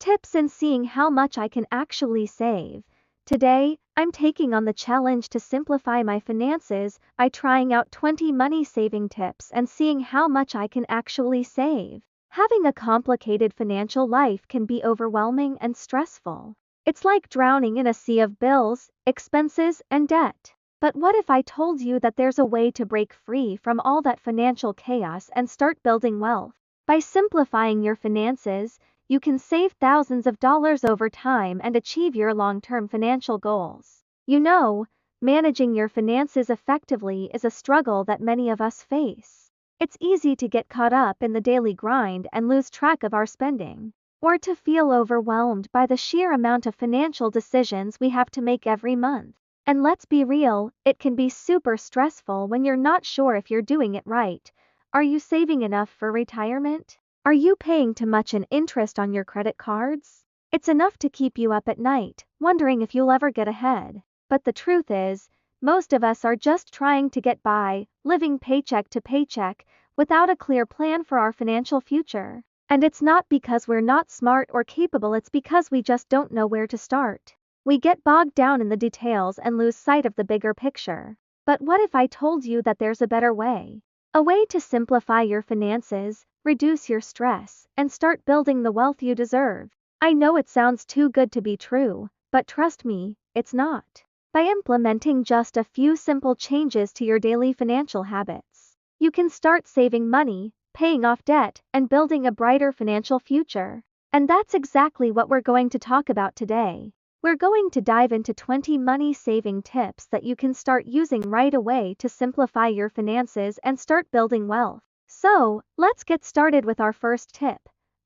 tips and seeing how much I can actually save. Today, I'm taking on the challenge to simplify my finances by trying out 20 money saving tips and seeing how much I can actually save. Having a complicated financial life can be overwhelming and stressful. It's like drowning in a sea of bills, expenses, and debt. But what if I told you that there's a way to break free from all that financial chaos and start building wealth? By simplifying your finances, you can save thousands of dollars over time and achieve your long-term financial goals. You know, managing your finances effectively is a struggle that many of us face. It's easy to get caught up in the daily grind and lose track of our spending, or to feel overwhelmed by the sheer amount of financial decisions we have to make every month. And let's be real, it can be super stressful when you're not sure if you're doing it right. Are you saving enough for retirement? Are you paying too much in interest on your credit cards? It's enough to keep you up at night, wondering if you'll ever get ahead. But the truth is, most of us are just trying to get by, living paycheck to paycheck, without a clear plan for our financial future. And it's not because we're not smart or capable, it's because we just don't know where to start. We get bogged down in the details and lose sight of the bigger picture. But what if I told you that there's a better way? A way to simplify your finances, reduce your stress, and start building the wealth you deserve. I know it sounds too good to be true, but trust me, it's not. By implementing just a few simple changes to your daily financial habits, you can start saving money, paying off debt, and building a brighter financial future. And that's exactly what we're going to talk about today. We're going to dive into 20 money-saving tips that you can start using right away to simplify your finances and start building wealth. So, let's get started with our first tip.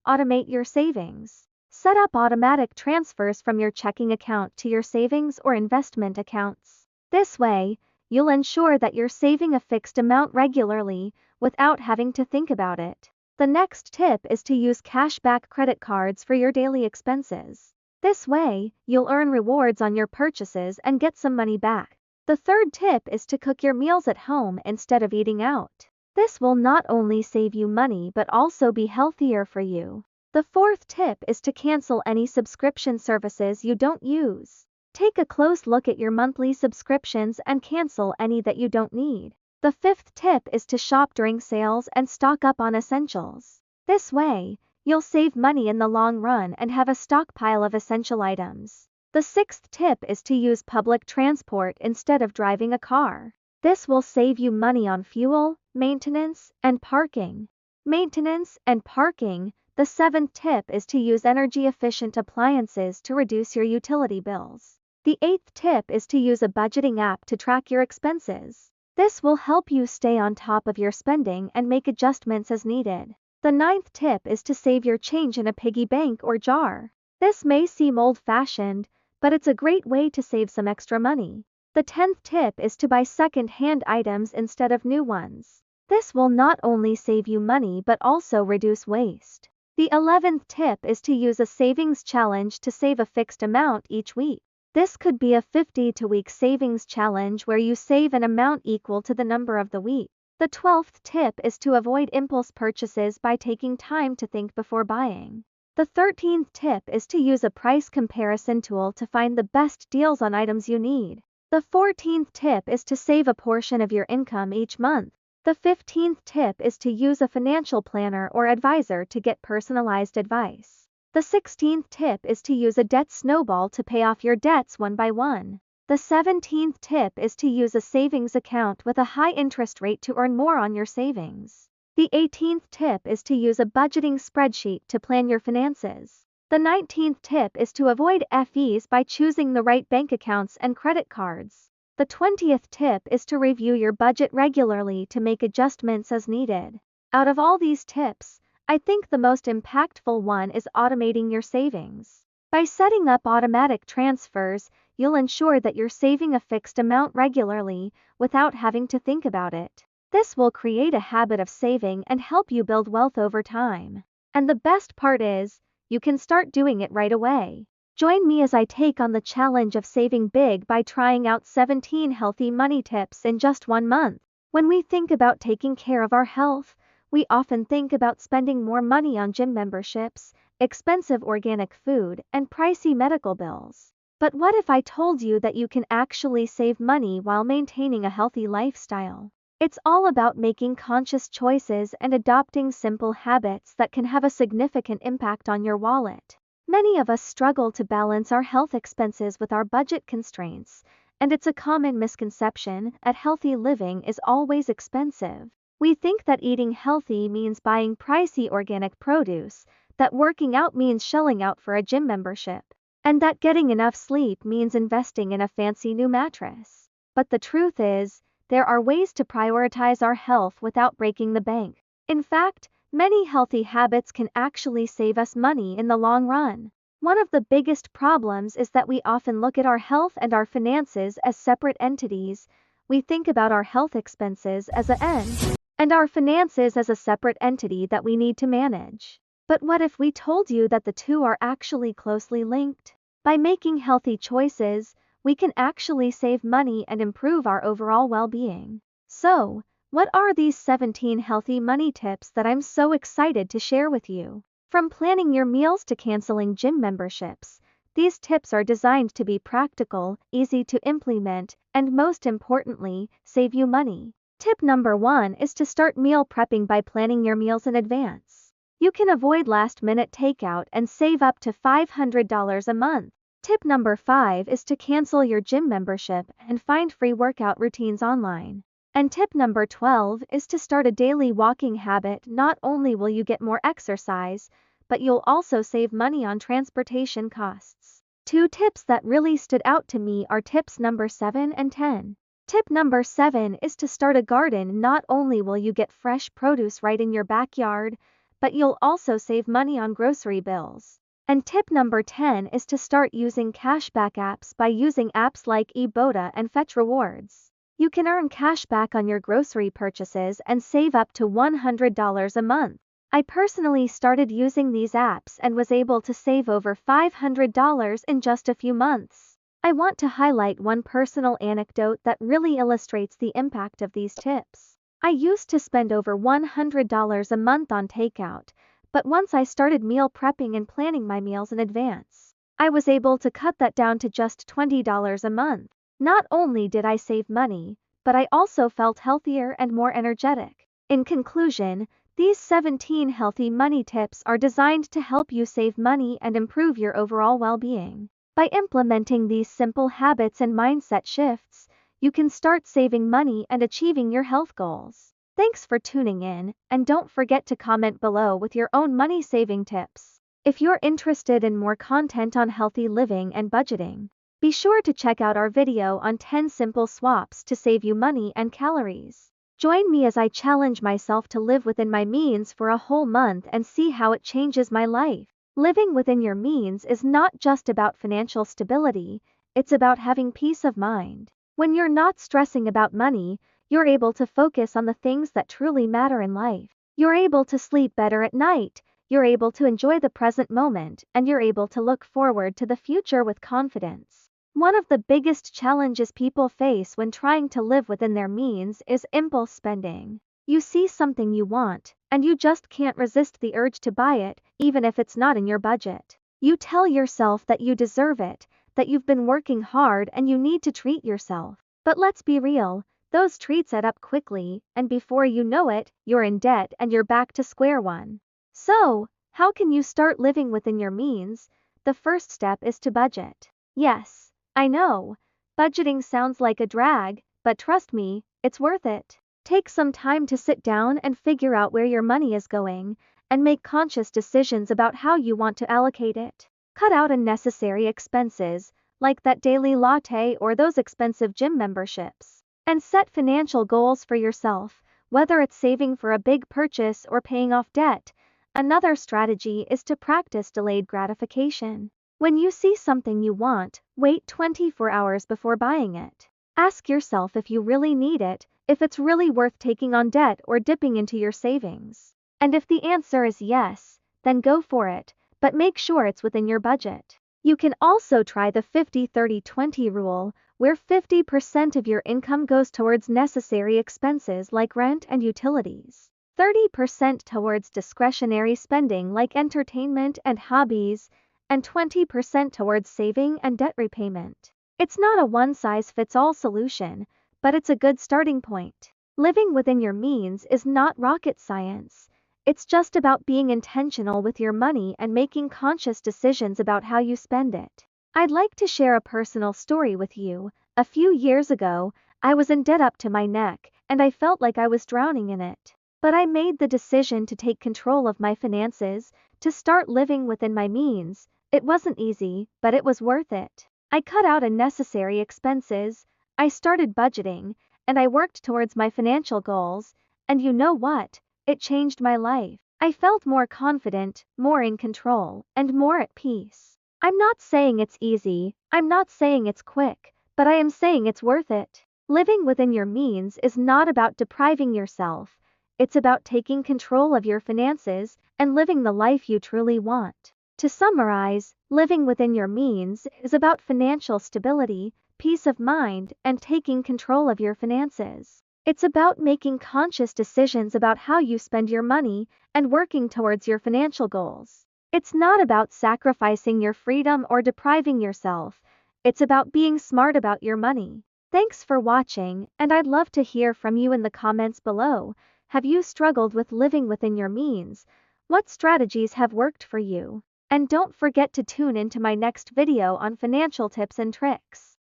Automate your savings. Set up automatic transfers from your checking account to your savings or investment accounts. This way, you'll ensure that you're saving a fixed amount regularly without having to think about it. The next tip is to use cashback credit cards for your daily expenses. This way, you'll earn rewards on your purchases and get some money back. The third tip is to cook your meals at home instead of eating out. This will not only save you money but also be healthier for you. The fourth tip is to cancel any subscription services you don't use. Take a close look at your monthly subscriptions and cancel any that you don't need. The fifth tip is to shop during sales and stock up on essentials. This way, you'll save money in the long run and have a stockpile of essential items. The sixth tip is to use public transport instead of driving a car. This will save you money on fuel, maintenance, and parking. Maintenance and parking. The seventh tip is to use energy-efficient appliances to reduce your utility bills. The eighth tip is to use a budgeting app to track your expenses. This will help you stay on top of your spending and make adjustments as needed. The ninth tip is to save your change in a piggy bank or jar. This may seem old-fashioned, but it's a great way to save some extra money. The 10th tip is to buy second-hand items instead of new ones. This will not only save you money but also reduce waste. The 11th tip is to use a savings challenge to save a fixed amount each week. This could be a 52-week savings challenge where you save an amount equal to the number of the week. The 12th tip is to avoid impulse purchases by taking time to think before buying. The 13th tip is to use a price comparison tool to find the best deals on items you need. The 14th tip is to save a portion of your income each month. The 15th tip is to use a financial planner or advisor to get personalized advice. The 16th tip is to use a debt snowball to pay off your debts one by one. The 17th tip is to use a savings account with a high interest rate to earn more on your savings. The 18th tip is to use a budgeting spreadsheet to plan your finances. The 19th tip is to avoid fees by choosing the right bank accounts and credit cards. The 20th tip is to review your budget regularly to make adjustments as needed. Out of all these tips, I think the most impactful one is automating your savings. By setting up automatic transfers, you'll ensure that you're saving a fixed amount regularly without having to think about it. This will create a habit of saving and help you build wealth over time. And the best part is, you can start doing it right away. Join me as I take on the challenge of saving big by trying out 17 healthy money tips in just 1 month. When we think about taking care of our health, we often think about spending more money on gym memberships, expensive organic food, and pricey medical bills. But what if I told you that you can actually save money while maintaining a healthy lifestyle? It's all about making conscious choices and adopting simple habits that can have a significant impact on your wallet. Many of us struggle to balance our health expenses with our budget constraints, and it's a common misconception that healthy living is always expensive. We think that eating healthy means buying pricey organic produce, that working out means shelling out for a gym membership, and that getting enough sleep means investing in a fancy new mattress. But the truth is, there are ways to prioritize our health without breaking the bank. In fact, many healthy habits can actually save us money in the long run. One of the biggest problems is that we often look at our health and our finances as separate entities. We think about our health expenses as an end, and our finances as a separate entity that we need to manage. But what if we told you that the two are actually closely linked? By making healthy choices, we can actually save money and improve our overall well-being. So, what are these 17 healthy money tips that I'm so excited to share with you? From planning your meals to canceling gym memberships, these tips are designed to be practical, easy to implement, and most importantly, save you money. Tip number 1 is to start meal prepping by planning your meals in advance. You can avoid last-minute takeout and save up to $500 a month. Tip number 5 is to cancel your gym membership and find free workout routines online. And tip number 12 is to start a daily walking habit. Not only will you get more exercise, but you'll also save money on transportation costs. 2 tips that really stood out to me are tips number 7 and 10. Tip number 7 is to start a garden. Not only will you get fresh produce right in your backyard, but you'll also save money on grocery bills. And tip number 10 is to start using cashback apps by using apps like Ibotta and Fetch Rewards. You can earn cashback on your grocery purchases and save up to $100 a month. I personally started using these apps and was able to save over $500 in just a few months. I want to highlight one personal anecdote that really illustrates the impact of these tips. I used to spend over $100 a month on takeout, but once I started meal prepping and planning my meals in advance, I was able to cut that down to just $20 a month. Not only did I save money, but I also felt healthier and more energetic. In conclusion, these 17 healthy money tips are designed to help you save money and improve your overall well-being. By implementing these simple habits and mindset shifts, you can start saving money and achieving your health goals. Thanks for tuning in, and don't forget to comment below with your own money-saving tips. If you're interested in more content on healthy living and budgeting, be sure to check out our video on 10 simple swaps to save you money and calories. Join me as I challenge myself to live within my means for a whole month and see how it changes my life. Living within your means is not just about financial stability, it's about having peace of mind. When you're not stressing about money, you're able to focus on the things that truly matter in life. You're able to sleep better at night, you're able to enjoy the present moment, and you're able to look forward to the future with confidence. One of the biggest challenges people face when trying to live within their means is impulse spending. You see something you want, and you just can't resist the urge to buy it, even if it's not in your budget. You tell yourself that you deserve it, that you've been working hard and you need to treat yourself. But let's be real, those treats add up quickly, and before you know it, you're in debt and you're back to square one. So, how can you start living within your means? The first step is to budget. Yes, I know, budgeting sounds like a drag, but trust me, it's worth it. Take some time to sit down and figure out where your money is going, and make conscious decisions about how you want to allocate it. Cut out unnecessary expenses, like that daily latte or those expensive gym memberships. And set financial goals for yourself, whether it's saving for a big purchase or paying off debt. Another strategy is to practice delayed gratification. When you see something you want, wait 24 hours before buying it. Ask yourself if you really need it, if it's really worth taking on debt or dipping into your savings. And if the answer is yes, then go for it, but make sure it's within your budget. You can also try the 50-30-20 rule, where 50% of your income goes towards necessary expenses like rent and utilities. 30% towards discretionary spending like entertainment and hobbies, and 20% towards saving and debt repayment. It's not a one-size-fits-all solution, but it's a good starting point. Living within your means is not rocket science. It's just about being intentional with your money and making conscious decisions about how you spend it. I'd like to share a personal story with you. A few years ago, I was in debt up to my neck, and I felt like I was drowning in it. But I made the decision to take control of my finances, to start living within my means. It wasn't easy, but it was worth it. I cut out unnecessary expenses, I started budgeting, and I worked towards my financial goals, and you know what? It changed my life. I felt more confident, more in control, and more at peace. I'm not saying it's easy, I'm not saying it's quick, but I am saying it's worth it. Living within your means is not about depriving yourself, it's about taking control of your finances and living the life you truly want. To summarize, living within your means is about financial stability, peace of mind, and taking control of your finances. It's about making conscious decisions about how you spend your money and working towards your financial goals. It's not about sacrificing your freedom or depriving yourself. It's about being smart about your money. Thanks for watching, and I'd love to hear from you in the comments below. Have you struggled with living within your means? What strategies have worked for you? And don't forget to tune into my next video on financial tips and tricks.